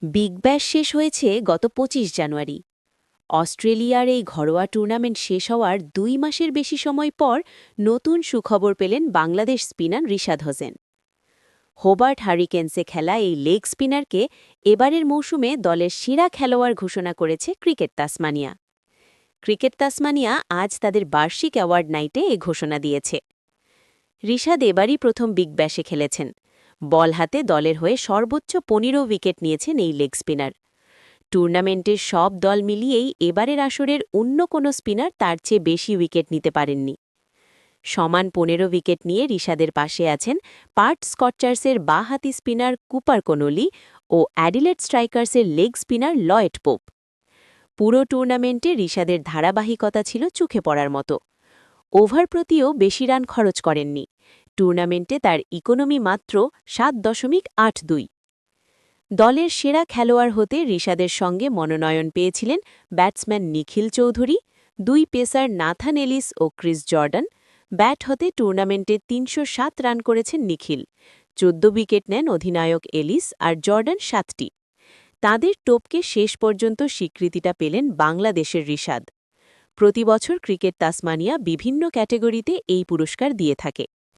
Big Bash শেষ হয়েছে গত ২৫ জানুয়ারি। অস্ট্রেলিয়ার এই ঘরোয়া টুর্নামেন্ট শেষ হওয়ার ২ মাসের বেশি সময় পর নতুন সুখবর পেলেন বাংলাদেশ স্পিনার রিশাদ হোসেন। হোবার্ট হারিকেন্সে খেলা এই লেগ স্পিনারকে এবারের মৌসুমে দলের সেরা খেলোয়াড় ঘোষণা করেছে ক্রিকেট তাসমানিয়া। ক্রিকেট তাসমানিয়া আজ তাদের বার্ষিক অ্যাওয়ার্ড নাইটে এ ঘোষণা দিয়েছে। রিশাদ এবারই প্রথম বিগ ব্যাশে খেলেছেন। বল হাতে দলের হয়ে সর্বোচ্চ ১৫ উইকেট নিয়েছেন এই লেগ স্পিনার। টুর্নামেন্টের সব দল মিলিয়েই এবারের আসরের অন্য কোনো স্পিনার তার চেয়ে বেশি উইকেট নিতে পারেননি। সমান ১৫ উইকেট নিয়ে রিশাদের পাশে আছেন পার্থ স্কটচার্সের বাঁহাতি স্পিনার কুপার কোনলি ও অ্যাডিলেড স্ট্রাইকার্সের লেগ স্পিনার লয়েড পোপ। পুরো টুর্নামেন্টে রিশাদের ধারাবাহিকতা ছিল চোখে পড়ার মতো। ওভার প্রতিও বেশি রান খরচ করেননি। টুর্নামেন্টে তার ইকোনমি মাত্র ৭.৮২। দলের সেরা খেলোয়াড় হতে রিশাদের সঙ্গে মনোনয়ন পেয়েছিলেন ব্যাটসম্যান নিখিল চৌধুরী, ২ পেসার নাথান এলিস ও ক্রিস জর্ডান। ব্যাট হতে টুর্নামেন্টে ৩০৭ রান করেছেন নিখিল, ১৪ উইকেট নেন অধিনায়ক এলিস আর জর্ডান ৭টি। তাঁদের টোপকে শেষ পর্যন্ত স্বীকৃতিটা পেলেন বাংলাদেশের রিশাদ। প্রতিবছর ক্রিকেট তাসমানিয়া বিভিন্ন ক্যাটেগরিতে এই পুরস্কার দিয়ে থাকে।